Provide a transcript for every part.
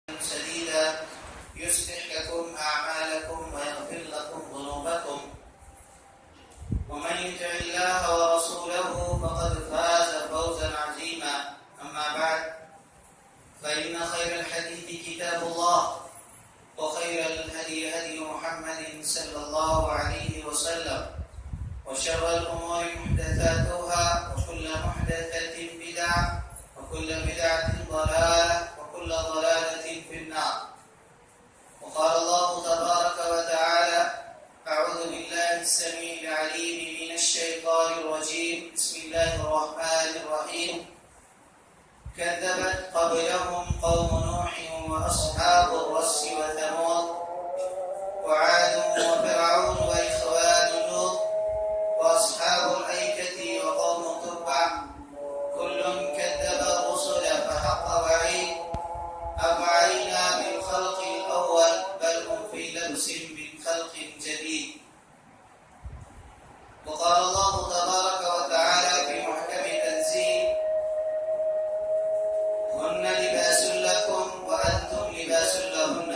سديدا يصلح لكم أعمالكم ويغفر لكم ذنوبكم ومن يطع الله ورسوله فقد فاز فوزا عظيما. أما بعد فإن خير الحديث كتاب الله وخير الهدي هدي محمد صلى الله عليه وسلم وشر الأمور محدثاتها وكل محدثة بدعة وكل بدعة ضلالة وكل ضلالة في النار. وقال الله تبارك وتعالى: أعوذ بالله السميع العليم من الشيطان الرجيم. بسم الله الرحمن الرحيم. كذبت قبلهم قوم نوح وأصحاب الرس وثمود وعاد وفرعون وإخوان لوط وأصحاب الأيكة وقوم تبع كل كذب الرسل فحق وعيد. أفعينا بالخلق الأول بل هم في لبس من خلق جديد. وقال الله تبارك وتعالى في محكم تنزيل: هن لباس لكم وأنتم لباس لهن.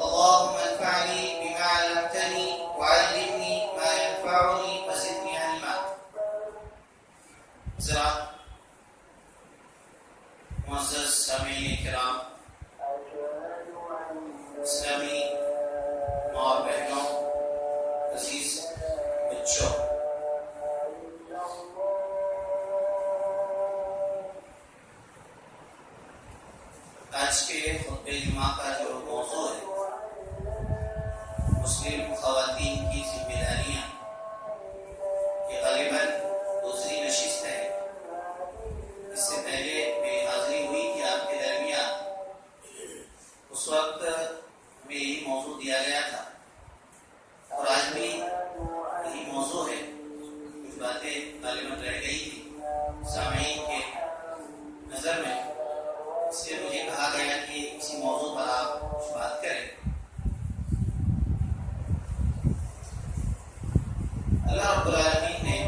اللهم انفعني بما علمتني وعلمني ما ينفعني وزدني علما. معزز سامعین کرام، اسلامی ماں اور بہنوں، عزیز بچوں، آج کے خطبہ جمعہ کا جو موضوع ہے مسلم خواتین کی ذمہ داریاں، یہ غالباً دوسری نشست ہے. اس سے پہلے میری حاضری ہوئی کہ آپ کے درمیان اس وقت ہمیں یہی موضوع دیا گیا تھا، اور آج بھی یہی موضوع ہے. کچھ باتیں غالباً رہ گئی تھی سامعین کے نظر میں، اس لیے مجھے کہا گیا کہ اسی موضوع پر آپ کچھ بات کریں. اللہ رب العالمین نے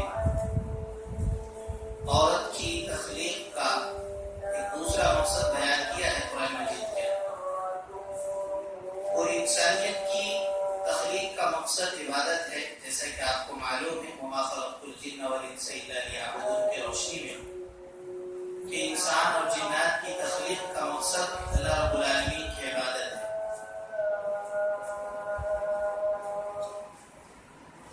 عورت کی تخلیق کا ایک دوسرا مقصد بیان کیا ہے قرآن مجید کے. اور انسانیت کی تخلیق کا مقصد عبادت ہے، جیسا کہ آپ کو معلوم ہے وما خلقت الجن والانس الا لیعبدون کی روشنی میں کہ انسان اور جنات کی تخلیق کا مقصد اللہ رب العالمین کی عبادت ہے.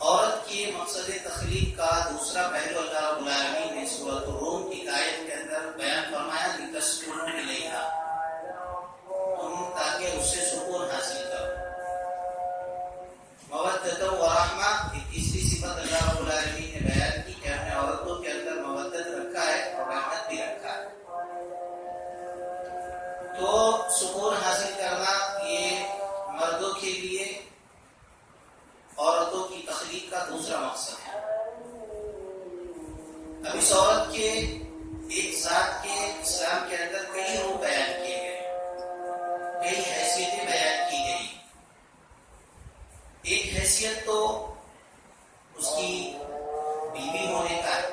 عورت کی مقصد تخلیق کا دوسرا پہلو اللہ رب العالمین نے سورۃ الروم کی آیت کے اندر بیان فرمایا: لتسکنوا الیہا، تم تاکہ اس سے سکون حاصل کرو. مودۃ و رحمہ، ایک تیسری صفت اللہ رب العالمین نے بیان کی کہ ہم نے عورتوں کے اندر مودت رکھا ہے اور رحمت بھی رکھا ہے. تو سکون حاصل کرنا یہ مردوں کے لیے عورتوں کی تخلیق کا دوسرا مقصد ہے. اب اس عورت کے ایک ذات کے اسلام کے اندر کئی روپ بیان کیے گئے، کئی حیثیتیں بیان کی گئی. ایک حیثیت تو اس کی بیوی ہونے کا ہے،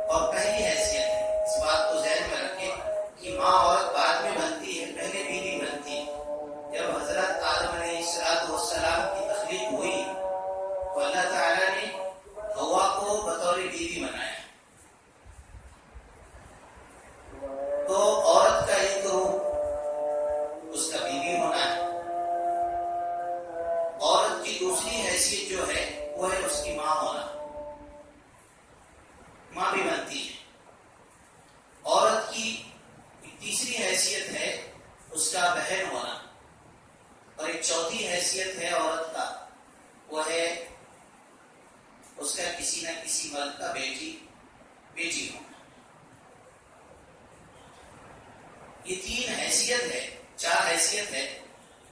اور پہلی حیثیت ہے، اس بات کو ذہن میں رکھیں کہ ماں عورت بعد میں بنتی ہے، پہلے بیوی بنتی ہے. جب حضرت آدم علیہ السلام کی تخلیق ہوئی تو اللہ تعالیٰ نے حوا کو بطور بیوی بنایا. تو عورت کا ایک روپ اس کا بیوی ہونا ہے. عورت کی دوسری حیثیت جو ہے وہ ہے اس کی ماں ہونا، ماں بھی بنتی ہے. عورت کی تیسری حیثیت ہے اس کا بہن ہونا، اور ایک چوتھی حیثیت ہے عورت کا، وہ ہے اس کا کسی نہ کسی مرد کا بیٹی ہونا. یہ تین حیثیت ہے، چار حیثیت ہے.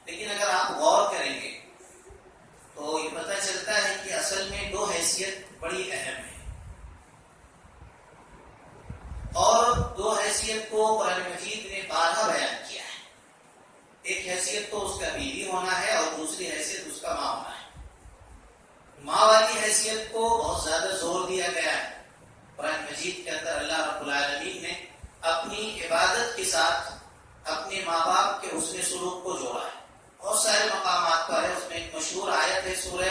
لیکن اگر آپ غور کریں گے تو یہ پتہ چلتا ہے کہ اصل میں دو حیثیت بڑی اہم ہے، اور دو حیثیت کو قرآن مجید نے بارہا بیان کیا ہے. ایک حیثیت تو اس کا بیوی ہونا ہے، اور دوسری حیثیت اس کا ماں ہونا ہے. ماں والی حیثیت کو بہت زیادہ زور دیا گیا ہے قرآن مجید کے اندر. اللہ رب العالمین نے اپنی عبادت کے ساتھ اپنے ماں باپ کے حسن سلوک کو جوڑا ہے. بہت سارے مقامات پر ہے. اس میں ایک مشہور آیت ہے سورہ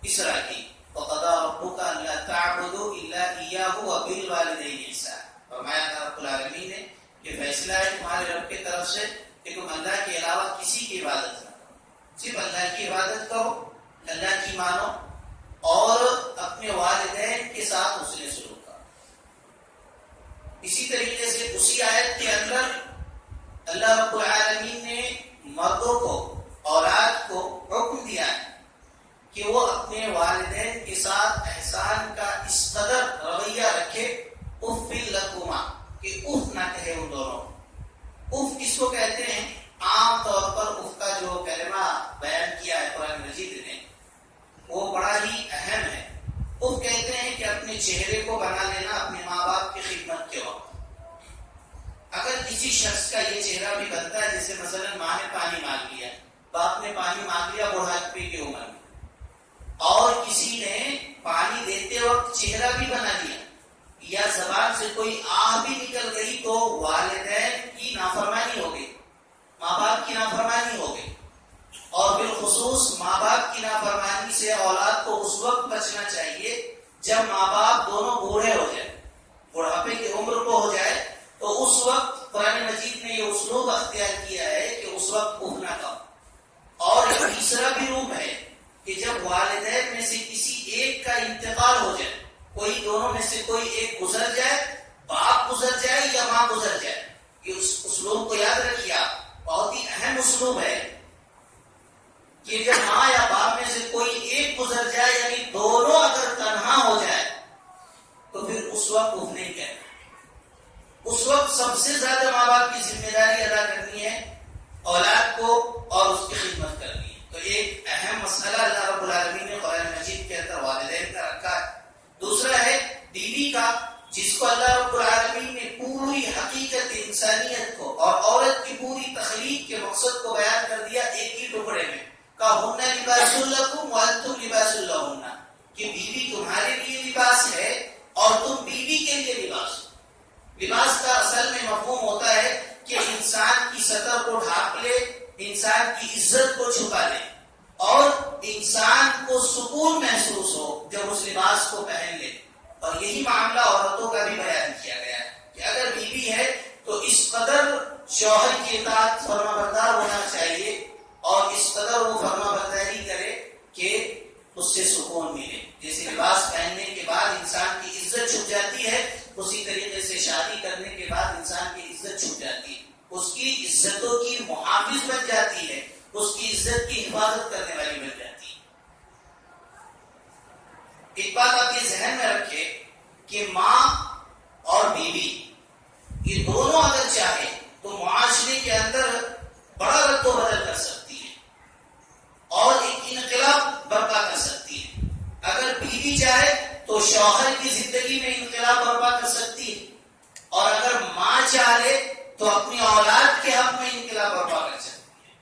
اسراء کی، وَقَضَىٰ رَبُّكَ أَلَّا تَعْبُدُوا إِلَّا إِيَّاهُ وَبِالْوَالِدَيْنِ إِحْسَانًا. فرمایا تھا رب العالمین نے کہ فیصلہ ہے تمہارے رب کی طرف سے کہ تم اللہ کے علاوہ کسی کی عبادت نہ کرو، صرف اللہ کی عبادت کرو، اللہ کی مانو اور اپنے والدین کے ساتھ حسن سلوک کرو. اسی طریقے سے اسی آیت کے اندر اللہ رب العالمین نے مردوں کو، اولاد کو حکم دیا ہے کہ وہ اپنے والدین کے ساتھ احسان کا اس قدر رویہ رکھے، اف لکما، کہ اف نہ کہے ان دونوں. اف کس کو کہتے ہیں؟ عام طور پر اف کا جو کلمہ بیان کیا ہے قرآن مجید نے وہ بڑا ہی اہم ہے. اف کہتے ہیں کہ اپنے چہرے کو بنا لینا اپنے ماں باپ کی خدمت کے وقت. اگر کسی شخص کا یہ چہرہ بھی بنتا ہے، جیسے مثلا ماں نے پانی مانگ لیا، باپ نے پانی مانگ لیا بڑھاپے کی عمر میں، اور کسی نے پانی دیتے وقت چہرہ بھی بنا دیا یا زبان سے کوئی آہ بھی نکل گئی، تو والدین کی نافرمانی ہو گئی، ماں باپ کی نافرمانی ہو گئی. اور بالخصوص ماں باپ کی نافرمانی سے اولاد کو اس وقت بچنا چاہیے جب ماں باپ دونوں بوڑھے ہو جائیں، بڑھاپے کی عمر کو ہو جائے، تو اس وقت قرآن مجید نے یہ اسلوب اختیار کیا ہے کہ اس وقت اف نہ کہو. اور تیسرا بھی روپ ہے کہ جب والدین میں سے کسی ایک کا انتقال ہو جائے، کوئی دونوں میں سے کوئی ایک گزر جائے، باپ گزر جائے یا ماں گزر جائے، یہ اس اسلوب کو یاد رکھیے آپ، بہت ہی اہم اسلوب ہے کہ جب ماں یا باپ میں سے کوئی ایک گزر جائے، یعنی دونوں اگر تنہا ہو جائے، تو پھر اس وقت اف نہیں کہنا. اس وقت سب سے زیادہ ماں باپ کی ذمہ داری ادا کرنی ہے اولاد کو اور اس کی خدمت کرنی ہے. تو ایک اہم مسئلہ اللہ رب العالمین نے قرآن مجید کے اندر والدین کا رکھا ہے. دوسرا ہے بیوی کا، جس کو اللہ رب العالمین نے پوری حقیقت انسانیت کو اور عورت کی پوری تخلیق کے مقصد کو بیان کر دیا ایک ہی ٹکڑے میں، کہا لباس لکم وانتم لباس لہن، کہ بیوی تمہارے لیے لباس ہے اور تم بیوی کے لیے لباس ہو. لباس کا اصل میں مفہوم ہوتا ہے کہ انسان کی سطح کو ڈھانپ لے، انسان کی عزت کو چھپا لے اور انسان کو سکون محسوس ہو جب اس لباس کو پہن لے. اور یہی معاملہ عورتوں کا بھی بیان کیا گیا ہے کہ اگر بیوی ہے تو اس قدر شوہر کی اطاعت فرما بردار ہونا چاہیے اور اس قدر وہ فرما برداری کرے کہ اس سے سکون ملے. جیسے لباس پہننے کے بعد انسان کی عزت چھپ جاتی ہے، اسی طریقے سے شادی کرنے کے بعد انسان کی عزت چھپ جاتی ہے، اس کی عزتوں کی محافظ بن جاتی ہے، اس کی عزت کی حفاظت کرنے والی بن جاتی ہے. ایک بات آپ یہ ذہن میں رکھیں کہ ماں اور بیوی یہ دونوں اگر چاہے تو معاشرے کے اندر بڑا رد و بدل کر سکتی ہے اور ایک انقلاب برپا کر سکتی ہے. اگر بیوی چاہے تو شوہر کی زندگی میں انقلاب برپا کر سکتی ہے، اور اگر ماں چاہے تو اپنی اولاد کے حق میں انقلاب برپا کر سکتی ہے.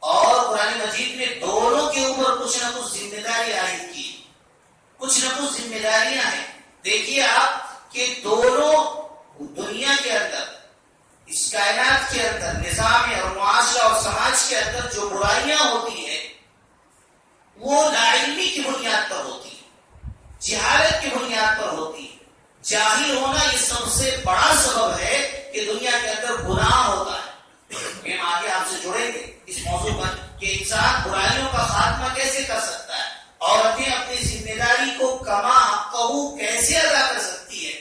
اور قرآن مجید نے دونوں کے اوپر کچھ نہ کچھ ذمہ داری عائد کی، کچھ نہ کچھ ذمہ داریاں ہیں. دیکھیے آپ کہ دونوں دنیا کے اندر، اس کائنات کے اندر، نظام اور معاشرہ اور سماج کے اندر جو برائیاں ہوتی ہیں وہ لاعلمی کی بنیاد پر ہوتی ہے، جہالت کی بنیاد پر ہوتی ہے. جاہل ہونا یہ سب سے بڑا سبب ہے کہ دنیا کے اندر گناہ ہوتا ہے. ہم آگے آپ سے جڑیں گے اس موضوع پر کہ انسان برائیوں کا خاتمہ کیسے کر سکتا ہے اور اپنی ذمہ داری کو کما قبو کیسے ادا کر سکتی ہے.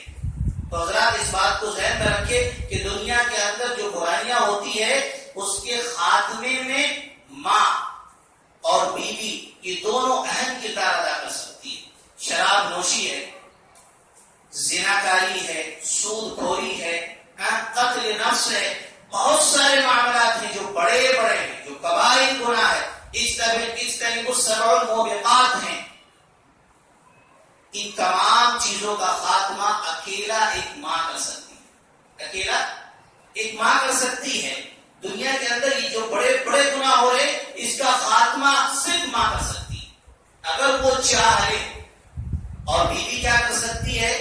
تو حضرات اس بات کو ذہن میں رکھیں کہ دنیا کے اندر جو برائیاں ہوتی ہے اس کے خاتمے میں ماں اور بیوی یہ دونوں اہم کردار ادا کر سکتی ہے. شراب نوشی ہے، زناکاری ہے، سود خوری ہے، قتل نفس ہے، بہت سارے معاملات ہیں جو بڑے بڑے ہیں، جو کبائر گناہ ہے، اس طرح کو سبع الموبقات ہیں. ان تمام چیزوں کا خاتمہ اکیلا ایک ماں کر سکتی ہے. اکیلا ایک ماں کر سکتی ہے. دنیا کے اندر یہ جو بڑے بڑے گناہ ہو رہے اس کا خاتمہ صرف ماں کر سکتی ہے اگر وہ چاہے. اور بیوی کیا کر سکتی ہے؟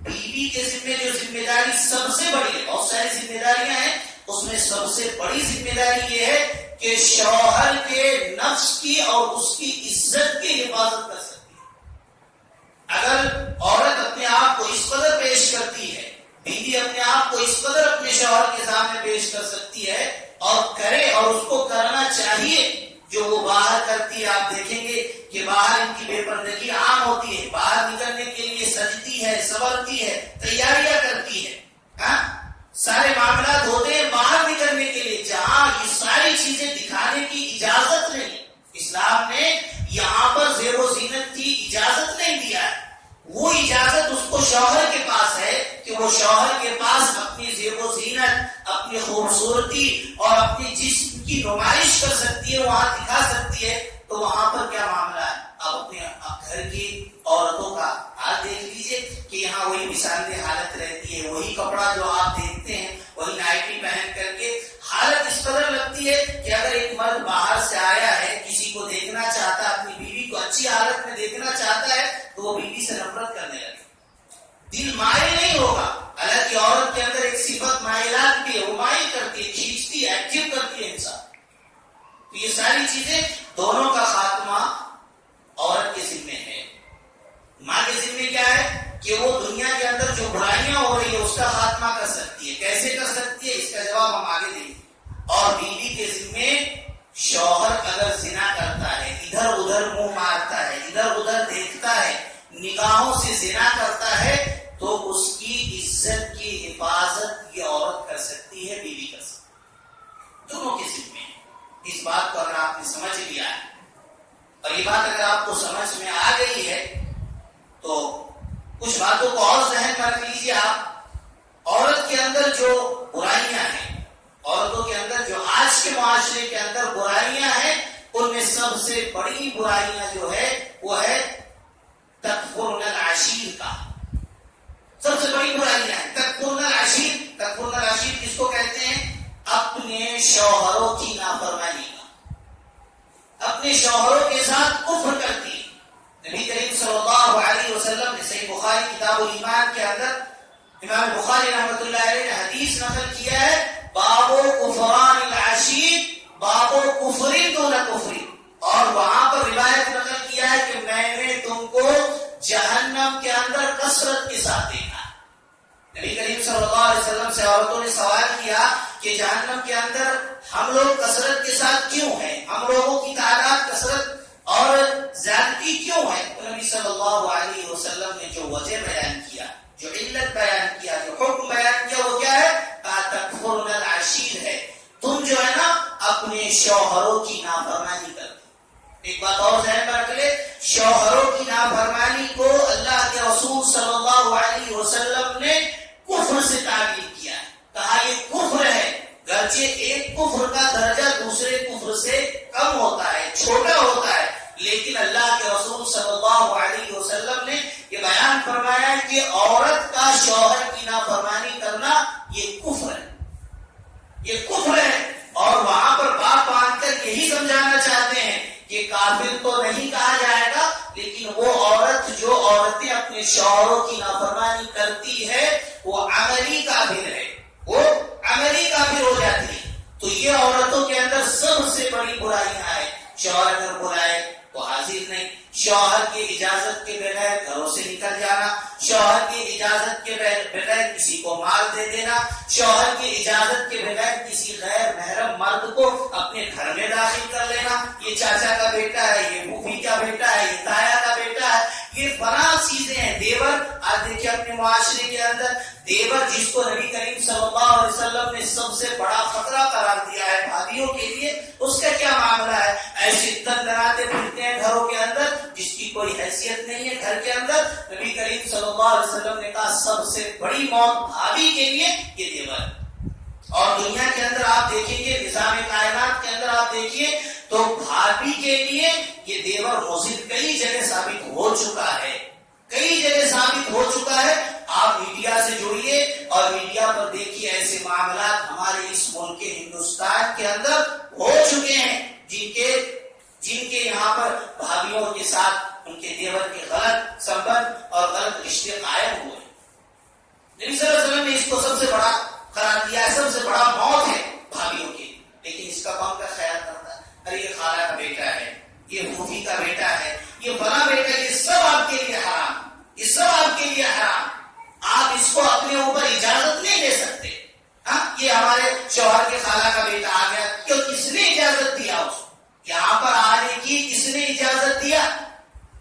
بیوی کے ذمہ جو ذمہ داری سب سے بڑی ہے، بہت سارے ساری ذمہ داریاں ہیں، اس میں سب سے بڑی ذمہ داری یہ ہے کہ شوہر کے نفس کی اور اس کی عزت کی حفاظت کر سکتی ہے۔ اگر عورت اپنے آپ کو اس قدر پیش کرتی ہے، بیوی اپنے آپ کو اس قدر اپنے شوہر کے سامنے پیش کر سکتی ہے اور کرے، اور اس کو کرنا چاہیے جو وہ باہر کرتی ہے۔ آپ دیکھیں گے کہ باہر ان کی بے پردگی عام ہوتی ہے، باہر نکلنے کے لیے سجتی ہے، سنورتی ہے، تیاریاں کرتی ہے، سارے معاملات ہوتے ہیں باہر نکلنے کے لیے، جہاں یہ ساری چیزیں دکھانے کی اجازت نہیں۔ اسلام نے یہاں پر زیب و زینت کی اجازت نہیں دیا ہے، وہ اجازت اس کو شوہر کے پاس ہے کہ وہ شوہر کے پاس اپنی زیب و زینت، اپنی خوبصورتی اور اپنی جسم کی نمائش کر سکتی ہے، وہاں دکھا سکتی ہے۔ تو وہاں پر کیا معاملہ ہے؟ آپ اپنے گھر کی عورتوں کا حال دیکھ لیجئے کہ یہاں وہی مثالی حالت رہتی ہے، وہی کپڑا جو آپ دیکھتے ہیں، وہی نائٹی پہن کر کے حالت اس قدر لگتی ہے کہ اگر ایک مرد باہر سے آیا ہے، کسی کو دیکھنا چاہتا ہے، اپنی بیوی کو اچھی حالت میں دیکھنا چاہتا ہے، تو وہ بیوی سے نفرت کرنے لگے، دل مائل نہیں ہوگا۔ حالانکہ عورت کے اندر ایک صفت مائلات بھی ہے، وہ مائل کرتی ہے، کھینچتی ہے، ایکٹیو کرتی ہے انسان۔ تو یہ ساری چیزیں دونوں کا خاتمہ عورت کے ذمے ہے۔ ماں کے ذمے کیا ہے کہ وہ دنیا کے اندر جو برائیاں ہو رہی ہے اس کا خاتمہ کر سکتی ہے۔ کیسے کر سکتی ہے اس کا جواب ہم آگے دیں گے۔ اور بیوی کے ذمے شوہر اگر زنا کرتا ہے، ادھر ادھر منہ مارتا ہے، ادھر ادھر دیکھتا ہے، نگاہوں سے زنا کرتا ہے، تو اس کی عزت کی حفاظت یہ عورت کر سکتی ہے، بیوی کر سکتی ہے، دونوں کے ذمے ہے۔ اس بات کو اگر آپ نے سمجھ لیا ہے اور یہ بات اگر آپ کو سمجھ میں آ گئی ہے تو کچھ باتوں کو اور ذہن میں رکھ لیجیے آپ۔ عورت کے اندر جو برائیاں ہیں، عورتوں کے اندر جو آج کے معاشرے کے اندر برائیاں ہیں، ان میں سب سے بڑی برائیاں جو ہے وہ ہے تکفرن العشیر کا۔ سب سے بڑی برائیاں ہیں تکفرن العشیر۔ تکفرن العشیر کس کو کہتے ہیں؟ اپنے شوہروں کی نافرمانی کا، اپنے شوہروں کے ساتھ کفر کرتی ہے۔ نبی کریم صلی اللہ علیہ وسلم نے صحیح بخاری کتاب الایمان کے اندر امام بخاری رحمۃ اللہ علیہ نے حدیث نقل کیا ہے، باب کفران العشیر، باب کفر دون کفر، اور وہاں پر روایت نقل کیا ہے کہ میں نے تم کو جہنم کے اندر کثرت کے ساتھ دیکھا۔ نبی کریم صلی اللہ علیہ وسلم سے عورتوں نے سوال کیا کہ جہنم کے اندر ہم لوگ کثرت کے ساتھ کیوں ہیں، ہم لوگوں کی تعداد کثرت اور زیادتی کیوں ہے؟ تو نبی صلی اللہ علیہ وسلم نے جو وجہ بیان کیا، جو علت بیان کیا، جو حکم بیان کیا، وہ کیا ہے؟ تکفرن العشیر ہے، تم جو ہے نا اپنے شوہروں کی نافرمانی کرتے۔ ایک بات اور ذہن میں رکھ لے، شوہروں کی نافرمانی کو اللہ کے رسول صلی اللہ علیہ وسلم نے کفر سے تعبیر کیا ہے، کہا یہ کفر ہے، گرچہ ایک کفر کا درجہ دوسرے کفر سے کم ہوتا ہے، چھوٹا ہوتا ہے، لیکن اللہ کے رسول صلی اللہ علیہ وسلم نے یہ بیان فرمایا کہ عورت کا شوہر کی نافرمانی کرنا یہ کفر ہے، یہ کفر ہے۔ اور وہاں پر باپ باندھ کر یہی سمجھانا چاہتے ہیں کہ کافر تو نہیں کہا جائے گا، لیکن وہ عورت جو عورتیں اپنے شوہروں کی نافرمانی کرتی ہے وہ عملی کافر ہے، وہ عملی کافر ہو جاتی ہے۔ تو یہ عورتوں کے اندر سب سے بڑی برائیاں ہیں۔ شوہر اگر بلائے تو حاضر نہیں، شوہر کی اجازت کے بغیر گھروں سے نکل جانا، شوہر کی اجازت کے بغیر کسی کو مال دے دینا، شوہر کی اجازت کے بغیر کسی غیر محرم مرد کو اپنے گھر میں داخل کر لینا، یہ چاچا کا بیٹا ہے، یہ پھوپھی کا بیٹا ہے، یہ تایا کا بیٹا ہے، یہ فلاں چیزیں ہیں۔ دیور، آج دیکھیے اپنے معاشرے کے اندر دیور جس کو نبی کریم صلی اللہ علیہ وسلم نے سب سے بڑا خطرہ قرار دیا ہے بھابھیوں کے لیے، اس کا کیا معاملہ ہے؟ ایسے تن بناتے پھرتے ہیں گھروں کے اندر جس کی کوئی حیثیت نہیں ہے گھر کے اندر۔ نبی کریم صلی اللہ علیہ وسلم نے کہا سب سے بڑی موت بھابھی کے لیے یہ دیور ہے۔ اور دنیا کے اندر آپ دیکھیں گے، نظام کائنات کے اندر آپ دیکھیے تو بھابھی کے لیے یہ دیور مضر کئی جگہ ثابت ہو چکا ہے، کئی جگہ ثابت ہو چکا ہے۔ آپ میڈیا سے جڑیے اور میڈیا پر دیکھیے ایسے معاملات ہمارے اس ملک کے ہندوستان کے اندر ہو چکے ہیں جن کے یہاں پر بھابھیوں کے ساتھ ان کے دیور کے غلط سبب اور غلط رشتے قائم ہوئے۔ نبی صلی اللہ علیہ وسلم نے اس کو سب سے بڑا قرار دیا ہے سب سے بڑا موت ہے بھابھیوں کی، لیکن اس کا کون کا خیال کرتا ہے؟ ارے یہ خالہ کا بیٹا ہے، یہ پھوپھی کا بیٹا ہے، یہ بڑا بیٹا، یہ سب آپ کے لیے حرام، یہ سب آپ کے لیے حرام، آپ اس کو اپنے اوپر اجازت نہیں دے سکتے۔ ہاں یہ ہمارے شوہر کے خالہ کا بیٹا آ گیا، کیوں؟ کس نے اجازت دیا اس کو یہاں پر آنے کی؟ کس نے اجازت دیا؟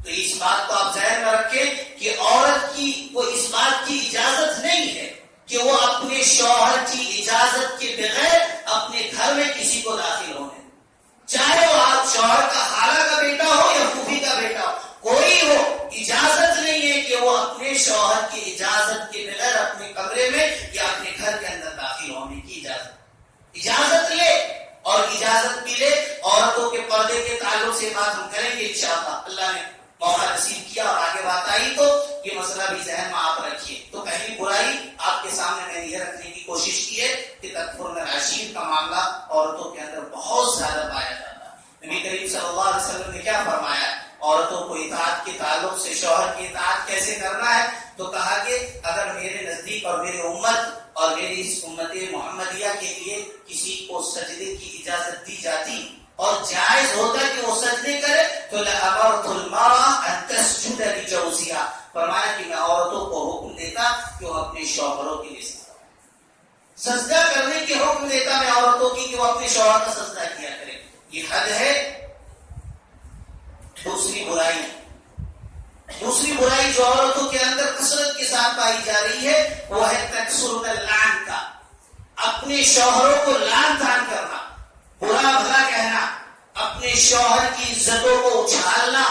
تو اس بات کو آپ ذہن میں رکھیں کہ عورت کی وہ اس بات کی اجازت نہیں ہے کہ وہ اپنے شوہر کی اجازت کے بغیر اپنے گھر میں کسی کو داخل ہونے، چاہے وہ آپ شوہر کا خالہ کا بیٹا ہو یا پھوپھی کا بیٹا ہو، کوئی ہو، اجازت نہیں ہے کہ وہ اپنے شوہر کی اجازت کے بغیر اپنے کمرے میں یا اپنے گھر کے اندر داخل ہونے کی اجازت لے۔ اور اجازت بھی لے۔ عورتوں کے پردے کے تعلق سے بات ہم کریں گے انشاءاللہ، اللہ نے موقع نصیب کیا اور آگے بات آئی تو یہ مسئلہ بھی ذہن میں آپ رکھیے۔ تو پہلی برائی آپ کے سامنے میں نے یہ رکھنے کی کوشش کی ہے کہ تکفر العشیر کا معاملہ عورتوں کے اندر بہت زیادہ پایا جاتا ہے۔ نبی کریم صلی اللہ علیہ وسلم نے کیا فرمایا؟ عورتوں کو اطاعت کے تعلق سے شوہر کی اطاعت کیسے کرنا ہے؟ تو کہا کہ اگر میرے نزدیک اور میرے امت اور میری اس امت محمدیہ کے لیے کسی کو سجدے کی اجازت دی جاتی اور جائز ہوتا کہ وہ سجدے کرے تو لَأَمَرْتُ الْمَرْأَةَ أَن تَسْجُدَ لِزَوْجِهَا، فرمایا کہ میں عورتوں کو حکم دیتا کہ وہ اپنے شوہروں کے لیے سجدہ کرنے کے حکم دیتا میں عورتوں کی کہ وہ اپنے شوہر کا سجدہ کیا کرے۔ یہ حد ہے۔ دوسری برائی جو عورتوں کے اندر کثرت کے ساتھ پائی جا رہی ہے وہ ہے تکثر اللعن کا، اپنے شوہروں کو لعن طعن کرنا، برا بھلا کہنا، اپنے شوہر کی عزتوں کو اچھالنا،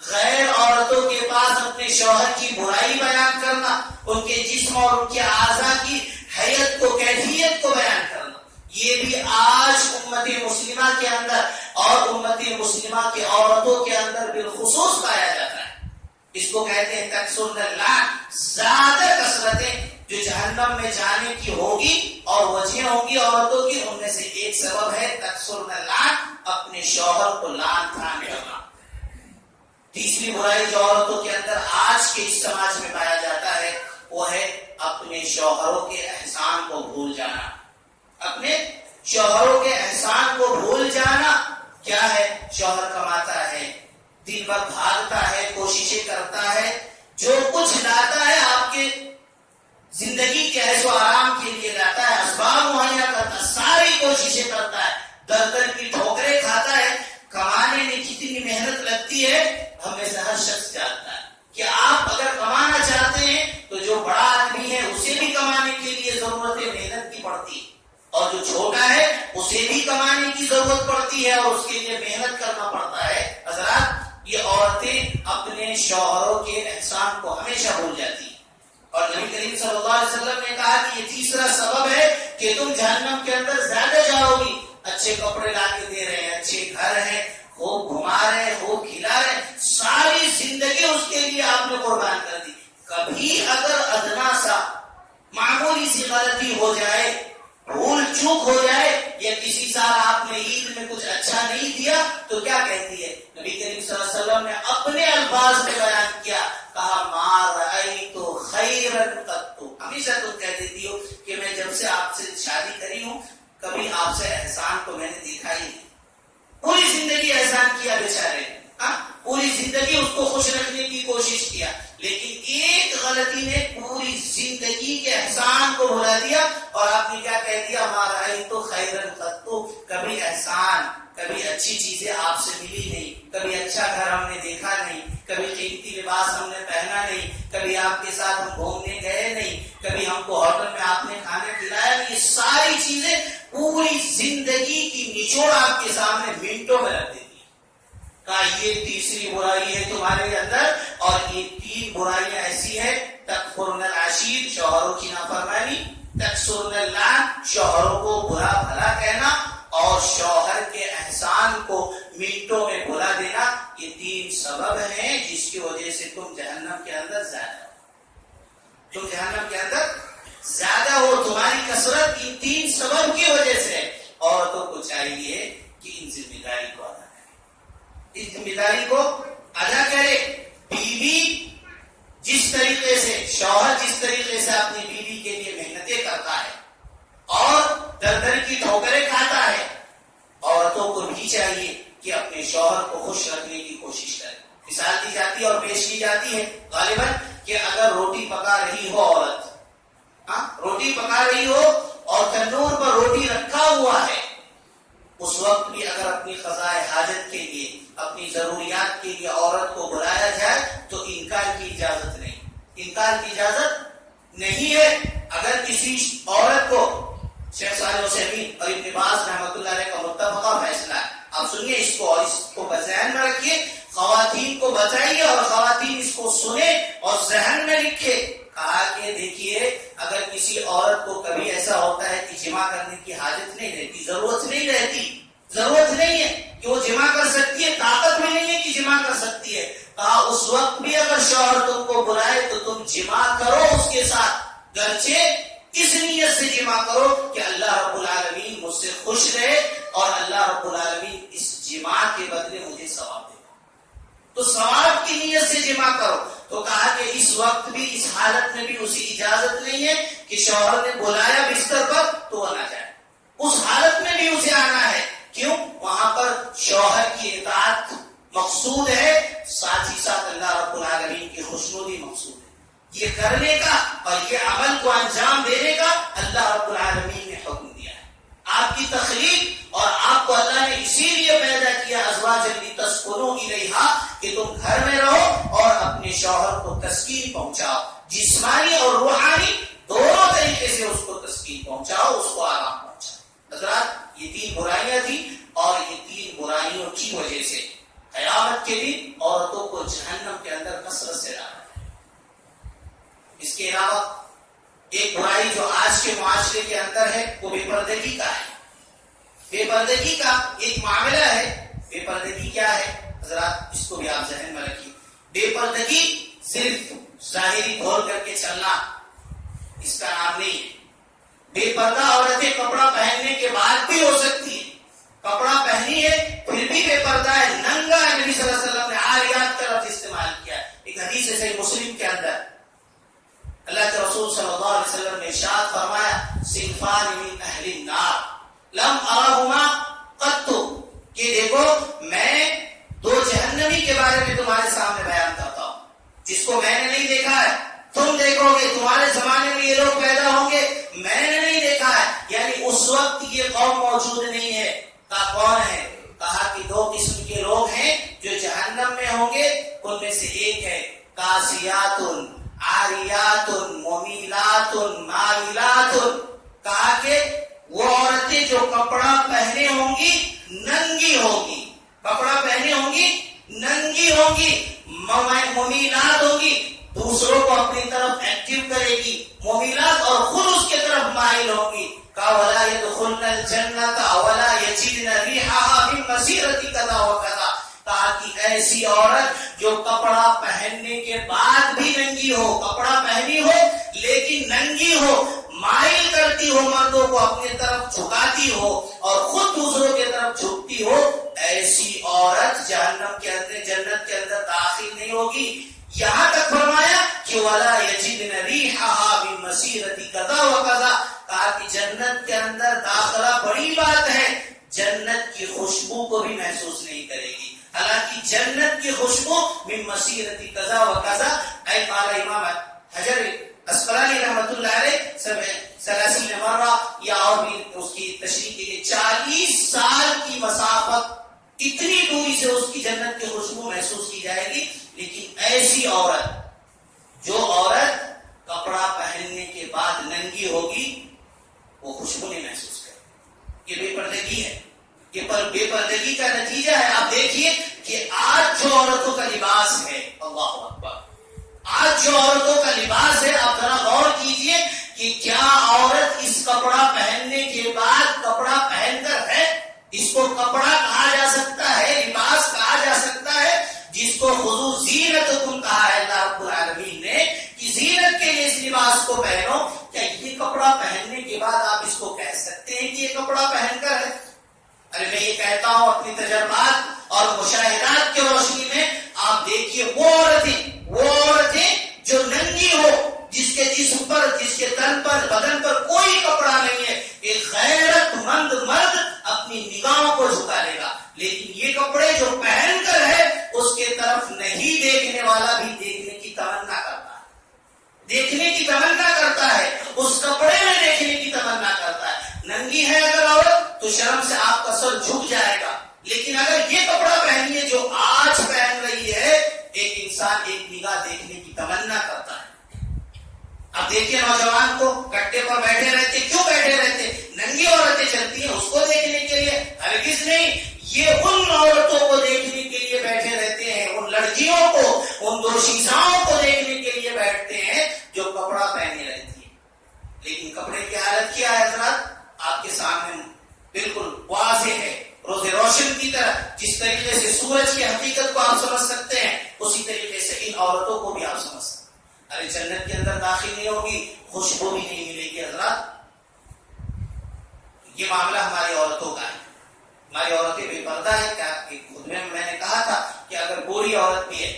غیر عورتوں کے پاس اپنے شوہر کی برائی بیان کرنا، ان کے جسم اور ان کے اعضاء کی حیت کو، کیفیت کو بیان کرنا، یہ بھی آج امت مسلمہ کے اندر اور امت مسلمہ کے عورتوں کے اندر بالخصوص پایا جاتا ہے۔ اس کو کہتے ہیں تکثر اللعن، زیادہ کثرتیں جو جہنم میں جانے کی ہوگی اور وجہیں ہوں گی عورتوں کی، ان میں سے ایک سبب ہے تکثر اللعن، اپنے شوہر کو لعن طعن کرنا۔ تیسری برائی جو عورتوں کے اندر آج کے اس سماج میں پایا جاتا ہے وہ ہے اپنے شوہروں کے احسان کو بھول جانا، اپنے شوہروں کے احسان کو بھول جانا۔ کیا ہے؟ شوہر کماتا ہے، دن بھر بھاگتا ہے، کوششیں کرتا ہے، جو کچھ لاتا ہے آپ کے زندگی کے عیش و آرام کے لیے لاتا ہے، اسباب مہیا کرتا ہے، ساری کوششیں کرتا ہے، در در کی ٹھوکریں کھاتا ہے، کمانے میں کتنی محنت لگتی ہے ہمیں سے ہر شخص جانتا ہے کہ آپ اگر کمانا چاہتے ہیں تو جو بڑا آدمی ہے اسے بھی کمانے کے لیے ضرورت محنت کی پڑتی ہے، اور جو چھوٹا ہے اسے بھی کمانے کی ضرورت پڑتی ہے اور اس کے لیے محنت کرنا پڑتا ہے۔ حضرات، یہ عورتیں اپنے شوہروں کے احسان کو ہمیشہ بھول جاتی ہیں، اور نبی کریم صلی اللہ علیہ وسلم نے کہا کہ یہ تیسرا سبب ہے کہ تم جہنم کے اندر زیادہ جاؤ گی۔ اچھے کپڑے لا کے دے رہے ہیں، اچھے گھر ہیں، خوب گھما رہے ہیں، خوب کھلا رہے ہیں، ساری زندگی اس کے لیے آپ نے قربان کر دی، کبھی اگر ادنا سا معمولی سی غلطی ہو جائے، بھول چوک ہو جائے، یا کسی سال آپ نے عید میں کچھ اچھا نہیں دیا تو کیا کہتی ہے؟ نبی کریم صلی اللہ علیہ وسلم نے اپنے الفاظ میں بیان کیا، کہا ما رأیت خیرا قط، ہمیشہ تم کہہ دیتی ہو کہ میں جب سے آپ سے شادی کری ہوں کبھی آپ سے احسان کو میں نے دیکھا ہی نہیں۔ پوری زندگی احسان کیا بیچارے، پوری زندگی اس کو خوش رکھنے کی کوشش کیا، لیکن ایک غلطی نے پوری زندگی کے احسان کو بھلا دیا، اور آپ نے کیا کہہ دیا؟ ہمارا تو خیرن قط، کبھی احسان، کبھی اچھی چیزیں آپ سے ملی نہیں، کبھی اچھا گھر ہم نے دیکھا نہیں، کبھی قیمتی لباس ہم نے پہنا نہیں، کبھی آپ کے ساتھ ہم گھومنے گئے نہیں، کبھی ہم کو ہوٹل میں آپ نے کھانا کھلایا نہیں۔ یہ ساری چیزیں پوری زندگی کی نچوڑ آپ کے سامنے منٹوں میں رکھ دیتی ہیں۔ کہا یہ تیسری برائی ہے تمہارے اندر، اور یہ تین برائیاں ایسی ہیں: تکفر العشیر، شوہروں کی نافرمانی، تکثر اللعن، شوہروں کو برا بھلا کہنا، اور شوہر کے احسان کو منٹوں میں بھلا دینا۔ یہ تین سبب ہیں جس کی وجہ سے تم جہنم کے اندر زیادہ ہو، تمہاری کثرت ان تین سبب کی وجہ سے۔ عورتوں کو چاہیے کہ ان ذمہ داری کو ادا کرے، اس ذمہ داری کو ادا کرے۔ بیوی جس طریقے سے، شوہر جس طریقے سے اپنی بیوی کے لیے محنتیں کرتا ہے، اور در در کی ٹھوکریں کھاتا ہے. عورتوں کو بھی چاہیے کہ اپنے شوہر کو خوش رکھنے کی کوشش کرے. مثال دی جاتی ہے اور پیش کی جاتی ہے غالباً کہ اگر روٹی پکا رہی ہو عورت، روٹی پکا رہی ہو اور تندور پر روٹی رکھا ہوا ہے، اس وقت بھی اگر اپنی قضاء حاجت کے لیے، اپنی ضروریات کے لیے عورت کو بلایا جائے تو انکار کی اجازت نہیں. انکار کی اجازت نہیں ہے. اگر کسی عورت کو، شیخ صالح العثیمین اور ابن باز رحمۃ اللہ علیہ کا متفقہ فیصلہ ہے، آپ سنیے اس کو اور اس کو ذہن میں رکھیے، خواتین کو بتائیے اور خواتین اس کو سنیں اور ذہن میں لکھے. کہا کہ دیکھیے اگر کسی عورت کو کبھی ایسا ہوتا ہے کہ جمع کرنے کی حاجت نہیں رہتی، ضرورت نہیں رہتی، ضرورت نہیں ہے کہ وہ جمع کر سکتی ہے، طاقت میں نہیں ہے کہ جمع کر سکتی ہے، کہا اس وقت بھی اگر شوہر تم کو بلائے تو تم جمع کرو اس کے ساتھ، گرچہ اس نیت سے جمع کرو کہ اللہ رب العالمین مجھ سے خوش رہے اور اللہ رب العالمین اس جمع کے بدلے مجھے ثواب دے. تو ثواب کی نیت سے جمع کرو. تو کہا کہ اس وقت بھی، اس حالت میں بھی اسے اجازت نہیں ہے کہ شوہر نے بلایا بستر پر تو وہ نہ جائے. اس حالت میں بھی اسے آنا ہے. کیوں؟ وہاں پر شوہر کی اطاعت مقصود ہے، ساتھ ہی ساتھ اللہ رب العالمین کی خوشنودی مقصود ہے. یہ کرنے کا اور یہ عمل کو انجام دینے کا اللہ رب العالمین نے حکم دیا ہے. آپ کی تخلیق اور آپ کو اللہ نے اسی لیے پیدا کیا ازواجا لتسکنوا الیہا کہ تم گھر میں رہو اور اپنے شوہر کو تسکین پہنچاؤ، جسمانی اور روحانی دونوں طریقے سے اس کو تسکین پہنچاؤ، اس کو آرام پہنچاؤ. حضرات یہ 3 برائیاں تھیں اور یہ 3 برائیوں کی وجہ سے قیامت کے دن عورتوں کو جہنم کے اندر کثرت سے ڈالا ہے. اس کے علاوہ ایک برائی جو آج کے معاشرے کے اندر ہے وہ بے پردگی کا ہے. بے پردگی کا ایک معاملہ ہے. بے پردگی کیا ہے حضرات؟ اس کو بھی آپ ذہن میں رکھیے. بے پردگی صرف ظاہری کھول کر کے چلنا اس کا نام نہیں ہے. بے پردہ عورتیں کپڑا پہننے کے بعد بھی ہو سکتی ہے. کپڑا پہنی ہے پھر بھی بے پردہ ہے، ننگا ہے. نبی صلی اللہ علیہ وسلم نے عاریات کا لفظ استعمال کیا ہے. ایک حدیث ہے صحیح مسلم کے اندر، اللہ کے رسول صلی اللہ علیہ وسلم نے ارشاد فرمایا صنفان من اہل النار لم ارہما قط، کہ دیکھو میں 2 جہنمی کے بارے میں تمہارے سامنے بیان کرتا ہوں جس کو میں نے نہیں دیکھا ہے. تم دیکھو گے تمہارے زمانے میں یہ لوگ پیدا ہوں گے، میں نے نہیں دیکھا ہے. یعنی اس وقت یہ قوم موجود نہیں ہے. کہا کون ہے؟ کہا کہ 2 قسم کے لوگ ہیں جو جہنم میں ہوں گے. ان میں سے ایک ہے کاسیات عاریات ممیلات مائلات. کہا کہ وہ عورتیں جو کپڑا پہنے ہوں گی ننگی ہوگی، کپڑا پہنے ہوں گی ننگی ہوگی، ممیلات ہوگی، دوسروں کو اپنی طرف ایکٹیو کرے گی، ممیلات اور خود اس کے طرف مائل ہوگی. کہا ولا يدخلن الجنة ولا يجدن ريحها من مسيرة كذا وكذا. کہا کہ ایسی عورت جو کپڑا پہننے کے بعد بھی ننگی ہو، کپڑا پہنی ہو لیکن ننگی ہو، مائل کرتی ہو، مردوں کو اپنے طرف جھکاتی ہو اور خود دوسروں کی طرف جھکتی ہو، ایسی عورت جہنم کے اندر، جنت کے اندر داخل نہیں ہوگی. یہاں تک فرمایا کہ ولا یجدن ریحها من مسیرۃ کذا وکذا. کہا کہ جنت کے اندر داخلہ بڑی بات ہے، جنت کی خوشبو کو بھی محسوس نہیں کرے گی. حالانکہ جنت کی خوشبو من مسیرۃ کذا وکذا، اے قال امام حجر اسقلانی رحمۃ اللہ علیہ 30 مرہ، یا اور بھی اس کی تشریح کے لیے 40 سال کی مسافت، اتنی دوری سے اس کی جنت کی خوشبو محسوس کی جائے گی. لیکن ایسی عورت، جو عورت کپڑا پہننے کے بعد ننگی ہوگی، وہ خوشبو نہیں محسوس کرے. یہ بے پردگی ہے. یہ بے پردگی کا نتیجہ ہے. آپ دیکھیے کہ آج جو عورتوں کا لباس ہے، اللہ اکبر، آج جو عورتوں کا لباس ہے، آپ ذرا غور کیجئے کہ کیا عورت اس کپڑا پہننے کے بعد کپڑا پہن کر ہے؟ اس کو کپڑا کہا جا سکتا ہے، لباس کہا جا سکتا ہے، جس کو خذوا زینتکم کہا ہے اللہ رب العالمین نے کہ زینت کے لیے اس لباس کو پہنو. کیا یہ کپڑا پہننے کے بعد آپ اس کو کہہ سکتے ہیں کہ یہ کپڑا پہن کر ہے؟ ارے میں یہ کہتا ہوں اپنی تجربات اور مشاہدات کی روشنی میں. آپ دیکھیے وہ عورتیں جو ننگی ہو، جس کے جسم پر، جس کے تن پر، بدن پر کوئی کپڑا نہیں ہے، ایک غیرت مند مرد اپنی نگاہوں کو جھکا لے گا. لیکن یہ کپڑے جو پہن کر ہے اس کے طرف نہیں دیکھنے والا بھی دیکھنے کی تمنا کرتا ہے، دیکھنے کی تمنا کرتا ہے، اس کپڑے میں دیکھنے کی تمنا کرتا ہے. ننگی ہے اگر عورت تو شرم سے آپ کا سر جھک جائے گا، لیکن اگر یہ کپڑا پہنی ہے جو آج پہن رہی ہے، ایک انسان ایک نگاہ دیکھنے کی تمنا کرتا ہے. اب دیکھیے نوجوان کو کٹے پر بیٹھے رہتے، کیوں بیٹھے رہتے؟ ننگی عورتیں چلتی ہیں اس کو دیکھنے کے لیے، ہرگز نہیں. یہ ان عورتوں کو دیکھنے کے لیے بیٹھے رہتے ہیں، ان لڑکیوں کو، ان دوشیزاؤں کو دیکھنے کے لیے بیٹھتے ہیں جو کپڑا پہنے رہتی ہیں. لیکن کپڑے کی حالت کیا ہے حضرات؟ آپ کے سامنے بالکل واضح ہے، روز روشن کی طرح. جس طریقے سے سورج کی حقیقت کو آپ سمجھ سکتے ہیں، اسی طریقے سے ان عورتوں کو بھی آپ سمجھ سکتے ہیں. ارے جنت کے اندر داخل نہیں ہوگی، خوشبو بھی نہیں ملے گی حضرات. یہ معاملہ ہماری عورتوں کا ہے. ہماری عورتیں بے پردہ ہے. کیا خود میں نے کہا تھا کہ اگر بوڑھی عورت بھی ہے،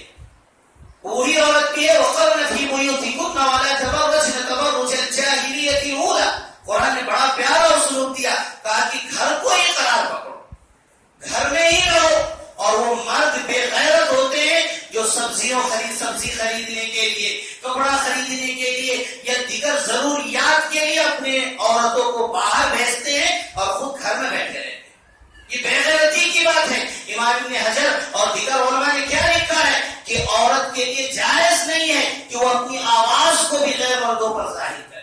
بوڑھی عورت بھی ہے، وَقَرْنَ فِي بُيُوتِكُنَّ وَلَا تَبَرَّجْنَ تَبَرُّجَ الْجَاهِلِيَّةِ الْأُولَىٰ. قرآن نے بڑا پیارا اسلوب دیا، کہا کہ گھر کو ہی قرار پکڑو، گھر میں ہی رہو. اور وہ مرد بے غیرت ہوتے ہیں جو سبزی خریدنے کے لیے، کپڑا خریدنے کے لیے یا دیگر ضروریات کے لیے اپنے عورتوں کو باہر بھیجتے ہیں اور خود گھر میں بیٹھے رہتے ہیں. یہ بے غیرتی کی بات ہے. امام ابن حجر اور دیگر علماء نے کیا لکھا ہے کہ عورت کے لیے جائز نہیں ہے کہ وہ اپنی آواز کو بھی غیر مردوں پر ظاہر کرے.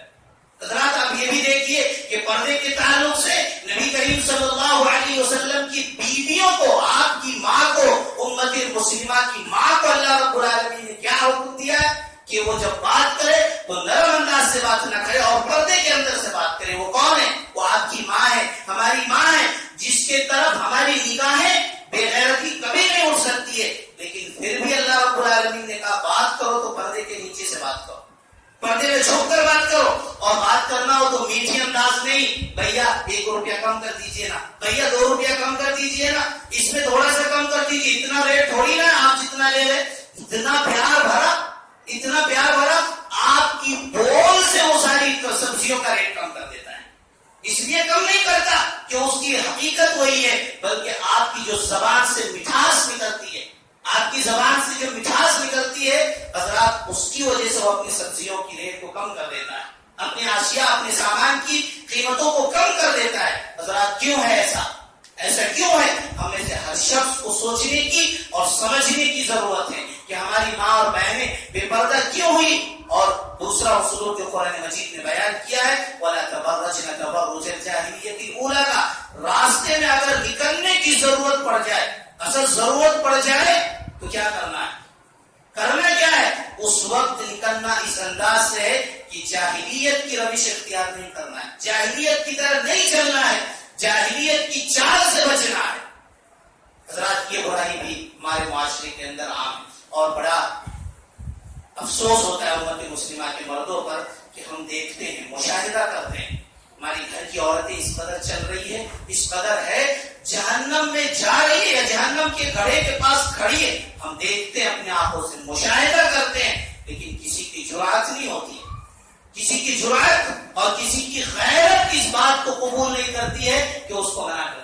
حضرات آپ یہ بھی دیکھیے کہ پردے کے تعلق سے نبی کریم صلی اللہ علیہ وسلم کی بیویوں کو، آپ کی ماں کو، امت مسلمہ کی ماں کو اللہ رب العالمین نے کیا حکم دیا ہے کہ وہ جب بات کرے تو نرم انداز سے بات نہ کرے اور پردے کے اندر سے بات کرے. وہ کون ہے؟ وہ آپ کی ماں ہے، ہماری ماں ہے، جس کے طرف ہماری نگاہیں بے غیرتی کبھی نہیں اٹھ سکتی ہے. لیکن پھر بھی اللہ رب العالمین نے کہا بات کرو تو پردے کے نیچے سے بات کرو، پردے میں چھپ کر بات کرو. اور بات کرنا ہو تو میٹھی انداز نہیں، بھیا 1 روپیہ کم کر دیجئے نا، بھیا 2 روپیہ کم کر دیجئے نا، اس میں تھوڑا سا کم کر دیجئے، اتنا ریٹ تھوڑی نا آپ جتنا لے لیں. اتنا پیار بھرا آپ کی بول سے وہ ساری سبزیوں کا ریٹ کم کر دیتا ہے. اس لیے کم نہیں کرتا کہ اس کی حقیقت وہی ہے، بلکہ آپ کی جو زبان سے مٹھاس نکلتی ہے، آپ کی زبان سے جو مٹھاس نکلتی ہے حضرات، اس کی وجہ سے وہ اپنی سبزیوں کی ریٹ کو کم کر دیتا ہے، اپنے اشیاء، اپنے سامان کی قیمتوں کو کم کر دیتا ہے. حضرات کیوں ہے ایسا کیوں ہے؟ ہمیں سے ہر شخص کو سوچنے کی اور سمجھنے کی ضرورت ہے کہ ہماری ماں اور بہنیں بے پردہ کیوں ہوئی. اور دوسرا اصول جو قرآن مجید نے بیان کیا ہے، وَلَا تَبَرَّجْنَ تَبَرُّجَ الْجَاهِلِيَّةِ الْأُولَىٰ کا، راستے میں اگر نکلنے کی ضرورت پڑ جائے، اصل ضرورت پڑ جائے تو کیا کرنا ہے؟ اس وقت نکلنا اس انداز سے ہے کہ جاہلیت کی روش اختیار نہیں کرنا ہے، جاہلیت کی طرح نہیں چلنا ہے، جاہلیت کی چال سے بچنا ہے. حضرات یہ برائی بھی ہمارے معاشرے کے اندر عام ہے، اور بڑا افسوس ہوتا ہے امت مسلمہ کے مردوں پر کہ ہم دیکھتے ہیں، مشاہدہ کرتے ہیں، ہماری گھر کی عورتیں اس قدر چل رہی ہے، اس قدر ہے، جہنم میں جا رہی ہے یا جہنم کے گڑھے کے پاس کھڑی ہے. ہم دیکھتے ہیں، اپنے آنکھوں سے مشاہدہ کرتے ہیں، لیکن کسی کی جرأت نہیں ہوتی ہے، کسی کی جرأت اور کسی کی غیرت اس بات کو قبول نہیں کرتی ہے کہ اس کو منع کر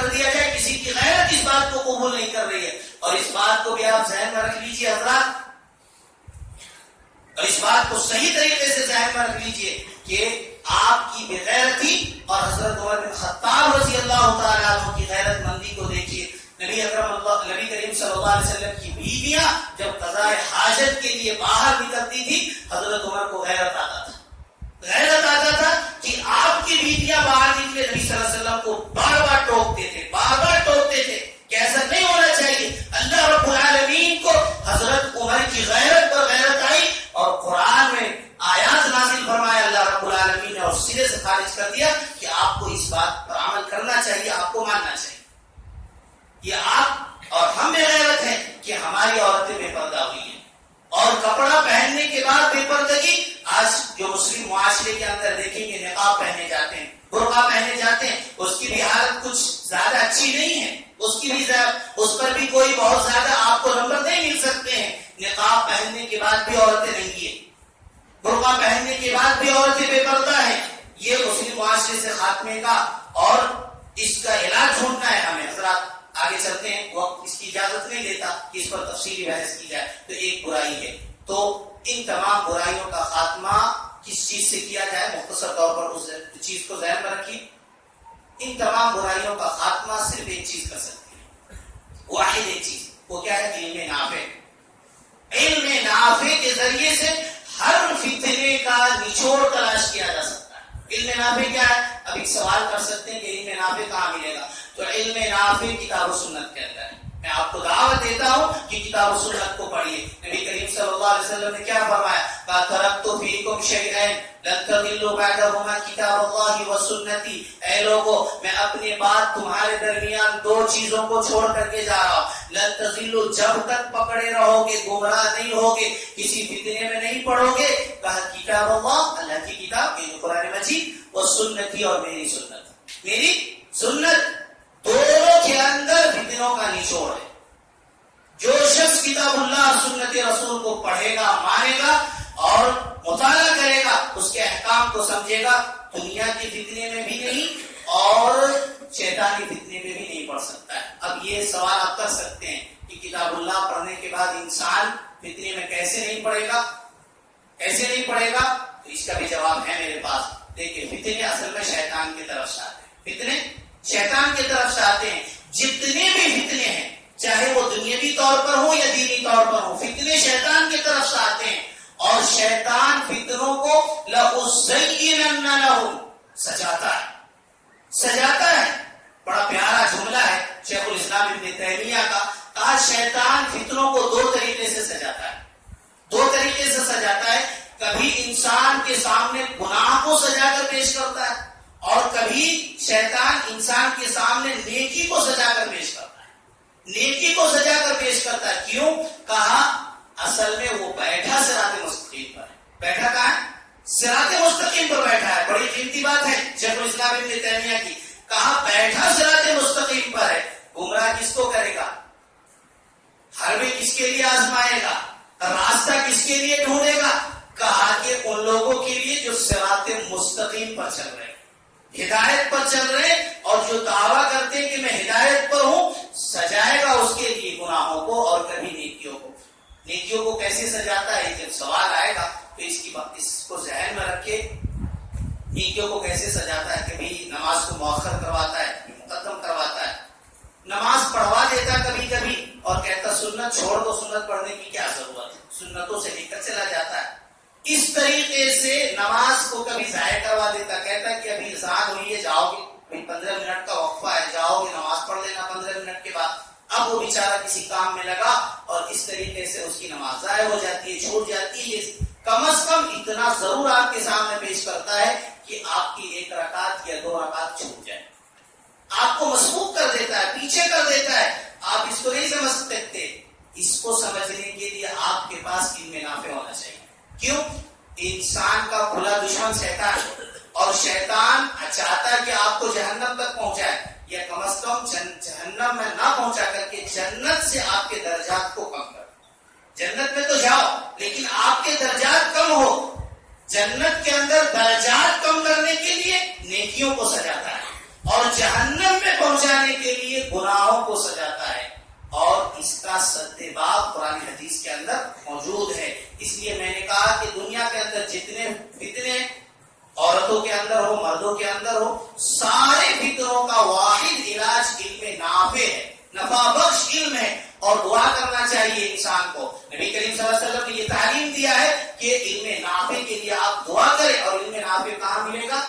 دیا جائے، کسی کی غیرت اس بات کو قبول نہیں کر رہی ہے. اور اس بات کو بھی آپ ذہن میں رکھ لیجئے حضرات، اور اس بات کو صحیح طریقے سے ذہن میں رکھ لیجئے کہ آپ کی بے غیرتی اور حضرت عمر بن خطاب رضی اللہ تعالیٰ عنہ کی غیرت مندی کو دیکھیے. نبی کریم صلی اللہ علیہ وسلم کی بیویاں جب قضاء حاجت کے لیے باہر نکلتی تھی، حضرت عمر کو غیرت آتا تھا کہ آپ کی بیویاں باہر نکلے، نبی صلی اللہ علیہ وسلم کو بار بار ٹوکتے تھے کہ ایسا نہیں ہونا چاہیے. اللہ رب العالمین کو حضرت عمر کی غیرت پر غیرت آئی اور قرآن میں آیات نازل فرمایا اللہ رب العالمین نے، اور سرے سے خارج کر دیا کہ آپ کو اس بات پر عمل کرنا چاہیے، آپ کو ماننا چاہیے. یہ آپ اور ہم میں غیرت ہے کہ ہماری عورتیں بے پردہ ہوئی ہیں. اور کپڑا پہننے کے بعد بے پردگی، آج جو مسلم معاشرے کے اندر دیکھیں گے نقاب پہنے جاتے ہیں، برقع پہنے جاتے ہیں، اس کی بھی حالت کچھ زیادہ اچھی نہیں ہے، اس پر بھی کوئی بہت زیادہ آپ کو نمبر نہیں مل سکتے ہیں. نقاب پہننے کے بعد بھی عورتیں ننگی ہیں، برقع پہننے کے بعد بھی عورتیں بے پردہ ہیں. یہ مسلم معاشرے سے خاتمے کا اور اس کا علاج ڈھونڈنا ہے ہمیں. حضرات آگے چلتے ہیں، وقت اس کی اجازت نہیں دیتا کہ اس پر تفصیلی بحث کی جائے. تو ایک برائی ہے، تو ان تمام برائیوں کا خاتمہ کس چیز سے کیا جائے؟ مختصر طور پر اس چیز کو ذہن میں رکھیے. ان تمام برائیوں کا خاتمہ صرف ایک چیز کر سکتی ہے، واحد ایک چیز. وہ کیا ہے؟ علم نافع. علم نافع کے ذریعے سے ہر فتنے کا نچوڑ تلاش کیا جا سکتا ہے. علم نافع کیا ہے؟ اب ایک سوال کر سکتے ہیں کہ علم نافع کہاں ملے گا؟ تو علم نافع کتاب و سنت کے اندر ہے. میں آپ کو دعوت دیتا ہوں کہ کتاب و سنت کو پڑھیے. نبی کریم صلی اللہ علیہ وسلم نے کیا فرمایا؟ ترکت فیکم شیئین لن تضلوا بعدہما کتاب اللہ و سنتی. اے لوگو، میں اپنے بعد تمہارے درمیان دو چیزوں کو چھوڑ کر کے جا رہا ہوں. لن تضلوا، جب تک پکڑے رہو گے، گمراہ نہیں ہوگے، کسی فتنے میں نہیں پڑو گے. کہا کتاب اللہ، اللہ کی کتاب یعنی قرآن مجید، و سنتی، اور میری سنت. میری سنت دونوں کے اندر فتنوں کا نچوڑ ہے. جو شخص کتاب اللہ سنت رسول کو پڑھے گا، مانے گا اور مطالعہ کرے گا، اس کے احکام کو سمجھے گا، دنیا کے فتنے میں بھی نہیں اور شیطانی فتنے میں بھی نہیں پڑ سکتا ہے. اب یہ سوال آپ کر سکتے ہیں کہ کتاب اللہ پڑھنے کے بعد انسان فتنے میں کیسے نہیں پڑے گا؟ کیسے نہیں پڑے گا؟ تو اس کا بھی جواب ہے میرے پاس. دیکھیں، فتنے اصل میں شیطان کی طرف سے آتے ہیں. فتنے شیطان کی طرف سے آتے ہیں. جتنے بھی فتنے ہیں، چاہے وہ دنیاوی طور پر ہو یا دینی طور پر ہو، فتنے شیطان کی طرف سے آتے ہیں. اور شیطان فتنوں کو لَأُزَيِّنَنَّ لَهُمْ سجاتا ہے. سجاتا ہے. بڑا پیارا جملہ ہے شیخ الاسلام ابن تیمیہ کا. کہا شیطان فتنوں کو دو طریقے سے سجاتا ہے. دو طریقے سے سجاتا ہے. کبھی انسان کے سامنے گناہ کو سجا کر پیش کرتا ہے، اور کبھی شیطان انسان کے سامنے نیکی کو سجا کر پیش کرتا ہے. نیکی کو سجا کر پیش کرتا ہے. کیوں؟ کہا اصل میں وہ بیٹھا صراط مستقیم پر ہے. بیٹھا کہاں ہے؟ صراط مستقیم پر بیٹھا ہے. بڑی قیمتی بات ہے شیخ الاسلام ابن تیمیہ کی. کہا بیٹھا صراط مستقیم پر ہے. گمراہ کس کو کرے گا؟ ہر میں کس کے لیے آزمائے گا؟ راستہ کس کے لیے ڈھونڈے گا؟ کہا کہ ان لوگوں کے لیے جو صراط مستقیم پر چل رہے ہیں، ہدایت پر چل رہے ہیں، اور جو دعویٰ کرتے ہیں کہ میں ہدایت پر ہوں، سجائے گا اس کے لیے گناہوں کو اور کبھی نیکیوں کو. نیکیوں کو کیسے سجاتا ہے؟ جب سوال آئے گا تو اس کو ذہن میں رکھے. نیکیوں کو کیسے سجاتا ہے؟ کبھی نماز کو مؤخر کرواتا ہے، کبھی مقدم کرواتا ہے. نماز پڑھوا دیتا کبھی کبھی اور کہتا سنت چھوڑ دو، سنت پڑھنے کی کیا ضرورت ہے، سنتوں سے لے کر چلا جاتا ہے. اس طریقے سے نماز کو کبھی ضائع کروا دیتا. کہتا کہ ابھی اذان ہوئی ہے، جاؤ گے، 15 منٹ کا وقفہ ہے، جاؤ گے نماز پڑھ لینا 15 منٹ کے بعد. اب وہ بیچارہ کسی کام میں لگا اور اس طریقے سے اس کی نماز ضائع ہو جاتی ہے، چھوٹ جاتی ہے. کم از کم اتنا ضرور آپ کے سامنے پیش کرتا ہے کہ آپ کی ایک رکعت یا 2 رکعت چھوٹ جائے. آپ کو مسبوق کر دیتا ہے، پیچھے کر دیتا ہے. آپ اس کو نہیں سمجھ سکتے. اس کو سمجھنے کے لیے آپ کے پاس علم نافع ہونا چاہیے. کیوں؟ انسان کا کھلا دشمن شیطان ہے، اور شیطان چاہتا ہے کہ آپ کو جہنم تک پہنچائے، یا کم از کم جہنم میں نہ پہنچا کر کے جنت سے آپ کے درجات کو کم کر. جنت میں تو جاؤ لیکن آپ کے درجات کم ہو. جنت کے اندر درجات کم کرنے کے لیے نیکیوں کو سجاتا ہے، اور جہنم میں پہنچانے کے لیے گناہوں کو سجاتا ہے. اور اس کا سدباب قرآن حدیث کے اندر موجود ہے. اس لیے میں نے کہا کہ دنیا کے اندر جتنے فتنے عورتوں کے اندر ہو، مردوں کے اندر ہو، سارے فتنوں کا واحد علاج علم نافع ہے، نفع بخش علم ہے. اور دعا کرنا چاہیے انسان کو. نبی کریم صلی اللہ علیہ وسلم نے یہ تعلیم دیا ہے کہ علم نافع کے لیے آپ دعا کریں. اور علم نافع کہاں ملے گا؟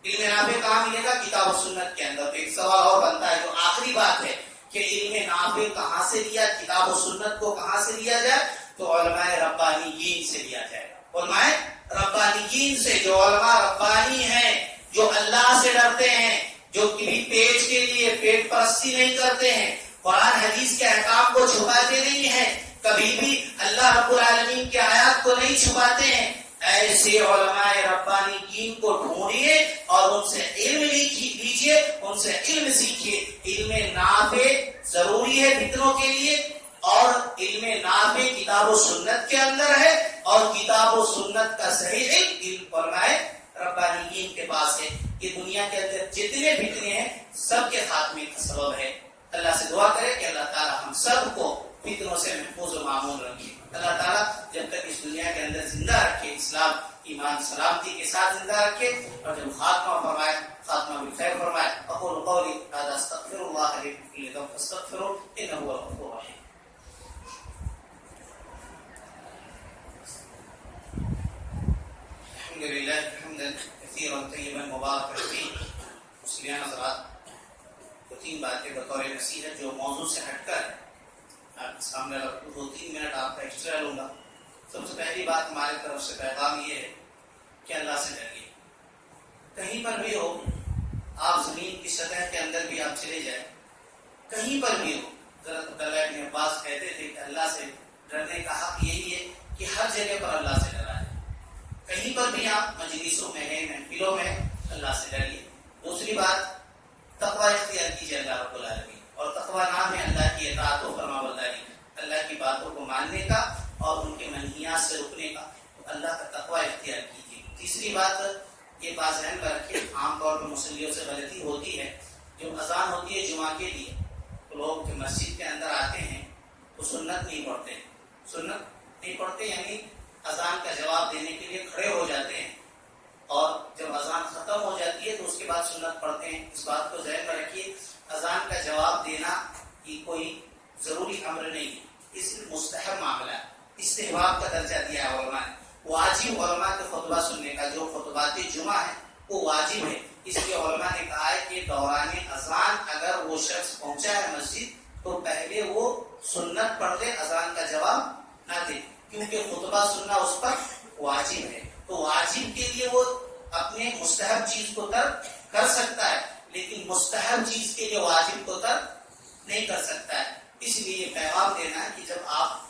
علم نافع کہاں ملے گا؟ کتاب و سنت کے اندر. ایک سوال اور بنتا ہے جو آخری بات ہے کہ علم نافع کہاں سے لیا، کتاب و سنت کو کہاں سے لیا جائے؟ تو علماء ربانیین سے لیا جائے گا. علماء ربانیین سے، جو علماء ربانی ہیں، جو اللہ سے ڈرتے ہیں، جو کسی پیٹ کے لیے پیٹ پرستی نہیں کرتے ہیں، قرآن حدیث کے احکام کو چھپاتے نہیں ہیں، کبھی بھی اللہ رب العالمین کی آیات کو نہیں چھپاتے ہیں. ایسے علماء ربانیین کو ڈھونڈیے اور ان سے علم لیجیے، ان سے علم سیکھیے. علم نافع ضروری ہے فتنوں کے لیے، اور علم نافع کتاب و سنت کے اندر ہے، اور کتاب و سنت کا صحیح علم علماء ربانیین کے پاس ہے. یہ دنیا کے اندر جتنے فتنے ہیں سب کے خاتمے کا سبب ہے. اللہ سے دعا کرے کہ اللہ تعالی ہم سب کو فتنوں سے محفوظ و معمول رکھے. اللہ تعالیٰ جب تک اس دنیا کے اندر زندہ رکھے، اسلام ایمان سلامتی کے ساتھ زندہ رکھے، اور جب خاتمہ فرمائے خاتمہ بالخیر فرمائے. اقول قولی هذا استغفر الله لي من كل ذنب فاستغفروه انه هو الغفور الرحيم. الحمد لله حمدا كثيرا طيبا مباركا فيه. مسلمان حضرات، تو تین باتیں بطور نصیحت جو موضوع سے ہٹ کر آپ کے سامنے رکھوں، 2-3 منٹ آپ کا ایکسٹرا لوں گا. سب سے پہلی بات ہماری طرف سے پیغام یہ ہے کہ اللہ سے ڈریے. کہیں پر بھی ہو، آپ زمین کی سطح کے اندر بھی آپ چلے جائیں، کہیں پر بھی ہو. حضرت عبداللہ ابن عباس کہتے تھے کہ اللہ سے ڈرنے کا حق یہی ہے کہ ہر جگہ پر اللہ سے ڈرائے. کہیں پر بھی آپ مجلسوں میں ہیں، محفلوں میں، اللہ سے ڈریے. دوسری بات، تقوی اختیار کیجیے اللہ رب العالمین. اور تقوی نام ہے اللہ کی اطاعت و فرمانبرداری، اللہ کی باتوں کو ماننے کا اور ان کے منہیات سے رکنے کا. تو اللہ کا تقوی اختیار کیجیے. تیسری بات، یہ بات ذہن میں رکھیں، عام طور پر مسلموں سے غلطی ہوتی ہے. جب اذان ہوتی ہے جمعہ کے لیے تو لوگ جو مسجد کے اندر آتے ہیں تو سنت نہیں پڑھتے. سنت نہیں پڑھتے یعنی اذان کا جواب دینے کے لیے کھڑے ہو جاتے ہیں، اور جب اذان ختم ہو جاتی ہے تو اس کے بعد سنت پڑھتے ہیں. اس بات کو ذہن میں رکھیے، اذان کا جواب دینا یہ کوئی ضروری امر نہیں ہے، اس میں مستحب معاملہ ہے. استحباب کا درجہ دیا ہے علماء نے. واجب علماء کے خطبہ سننے کا، جو خطبات جمعہ ہے وہ واجب ہے. اس لیے علماء نے کہا ہے کہ دوران اذان اگر وہ شخص پہنچا ہے مسجد تو پہلے وہ سنت پڑھ لے، اذان کا جواب نہ دے، کیونکہ خطبہ سننا اس پر واجب ہے. تو واجب کے لیے وہ اپنے مستحب چیز کو ترک کر سکتا ہے، لیکن مستحب چیز کے لیے واجب کو ترک نہیں کر سکتا ہے. اس لیے یہ پیغام دینا ہے کہ جب آپ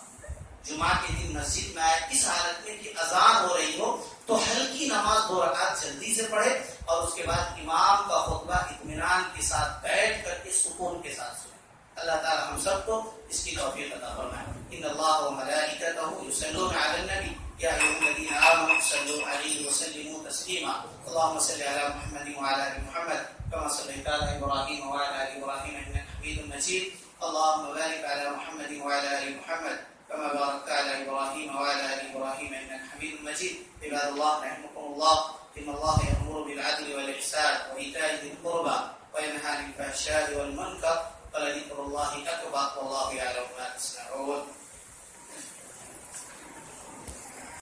جمعہ کے دن مسجد میں آئے اس حالت میں کہ اذان ہو رہی ہو تو ہلکی نماز 2 رکعت جلدی سے پڑھے، اور اس کے بعد امام کا خطبہ اطمینان کے ساتھ بیٹھ کر کے سکون کے ساتھ سنیں. اللہ تعالی ہم سب کو اس کی توفیق عطا فرمائے. ان اللہ وملائکتہ یصلون علی النبی یا ایھا الذین آمنوا صلوا علیہ وسلموا تسلیما. اللهم صل علی محمد وعلى ال محمد كما صليت على ابراہیم وعلى ال ابراہیم انك حمید مجید. اللهم بارك على محمد وعلى ال محمد كما باركت على ابراہیم وعلى ال ابراہیم انك حمید مجید. عباد اللہ رحمكم الله، ان الله يأمر بالعدل والإحسان وإيتاء ذي القربى وينهى عن الفحشاء والمنكر ولذكر الله أكبر والله يعلم ما تصنعون.